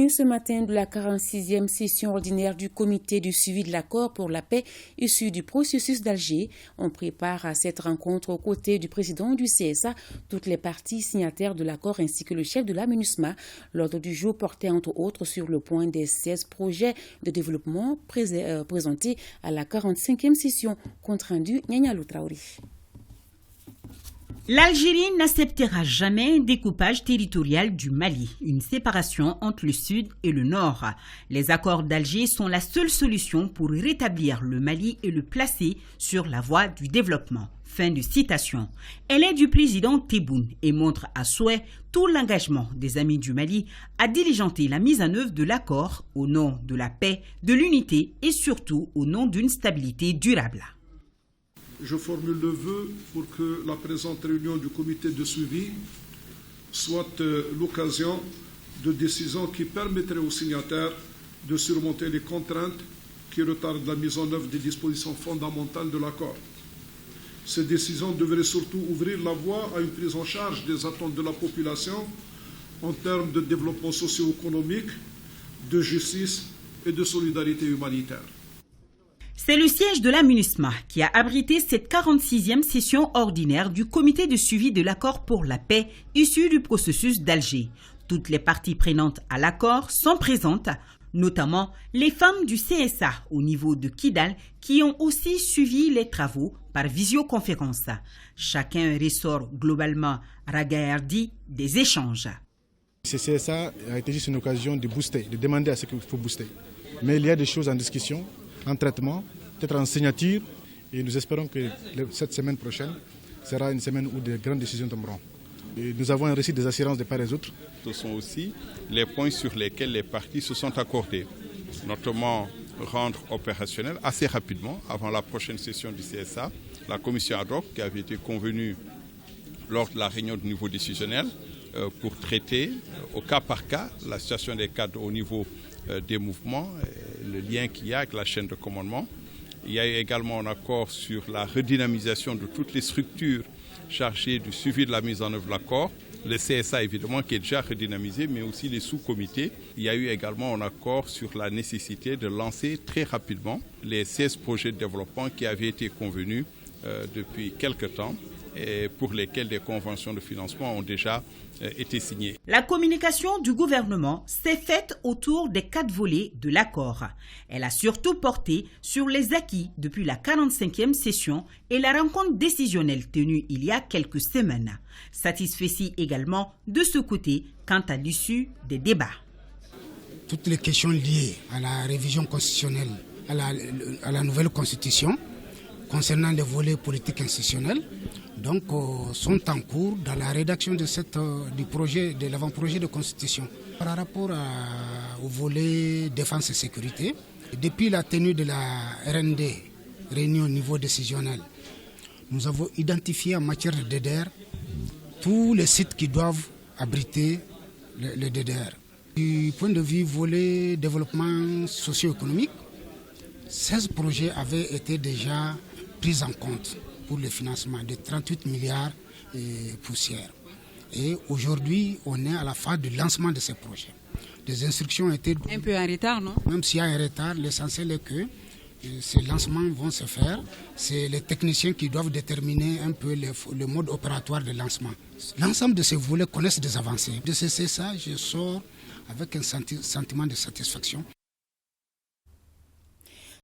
fin ce matin de la 46e session ordinaire du comité de suivi de l'accord pour la paix issu du processus d'Alger. On prépare à cette rencontre aux côtés du président du CSA, toutes les parties signataires de l'accord ainsi que le chef de la MINUSMA. L'ordre du jour portait entre autres sur le point des 16 projets de développement présentés à la 45e session. Compte rendu, Nyanyalou Traori. L'Algérie n'acceptera jamais un découpage territorial du Mali, une séparation entre le sud et le nord. Les accords d'Alger sont la seule solution pour rétablir le Mali et le placer sur la voie du développement. Fin de citation. Elle est du président Tebboune et montre à souhait tout l'engagement des amis du Mali à diligenter la mise en œuvre de l'accord au nom de la paix, de l'unité et surtout au nom d'une stabilité durable. Je formule le vœu pour que la présente réunion du comité de suivi soit l'occasion de décisions qui permettraient aux signataires de surmonter les contraintes qui retardent la mise en œuvre des dispositions fondamentales de l'accord. Ces décisions devraient surtout ouvrir la voie à une prise en charge des attentes de la population en termes de développement socio-économique, de justice et de solidarité humanitaire. C'est le siège de la MINUSMA qui a abrité cette 46e session ordinaire du comité de suivi de l'accord pour la paix issu du processus d'Alger. Toutes les parties prenantes à l'accord sont présentes, notamment les femmes du CSA au niveau de Kidal qui ont aussi suivi les travaux par visioconférence. Chacun ressort globalement ragaillardi des échanges. Ce CSA a été juste une occasion de booster, de demander à ce qu'il faut booster. Mais il y a des choses en discussion, en traitement, peut-être en signature, et nous espérons que cette semaine prochaine sera une semaine où de grandes décisions tomberont. Et nous avons un récit des assurances de part et d'autre. Ce sont aussi les points sur lesquels les parties se sont accordées, notamment rendre opérationnel assez rapidement, avant la prochaine session du CSA, la commission ad hoc qui avait été convenue lors de la réunion du niveau décisionnel pour traiter au cas par cas la situation des cadres au niveau des mouvements, le lien qu'il y a avec la chaîne de commandement. Il y a eu également un accord sur la redynamisation de toutes les structures chargées du suivi de la mise en œuvre de l'accord. Le CSA évidemment qui est déjà redynamisé, mais aussi les sous-comités. Il y a eu également un accord sur la nécessité de lancer très rapidement les 16 projets de développement qui avaient été convenus depuis quelque temps et pour lesquels des conventions de financement ont déjà été signées. La communication du gouvernement s'est faite autour des 4 volets de l'accord. Elle a surtout porté sur les acquis depuis la 45e session et la rencontre décisionnelle tenue il y a quelques semaines. Satisfait également de ce côté quant à l'issue des débats. Toutes les questions liées à la révision constitutionnelle, à la nouvelle constitution, concernant les volets politiques institutionnels, donc sont en cours dans la rédaction de de l'avant-projet de constitution. Par rapport au volet défense et sécurité, depuis la tenue de la RND, réunion au niveau décisionnel, nous avons identifié en matière de DDR tous les sites qui doivent abriter le DDR. Du point de vue volet développement socio-économique, 16 projets avaient été déjà pris en compte pour le financement de 38 milliards et poussières. Et aujourd'hui, on est à la phase du lancement de ces projets. Des instructions ont été... Un peu en retard, non? Même s'il y a un retard, l'essentiel est que ces lancements vont se faire. C'est les techniciens qui doivent déterminer un peu le mode opératoire de lancement. L'ensemble de ces volets connaissent des avancées. De ce CSA, je sors avec un sentiment de satisfaction.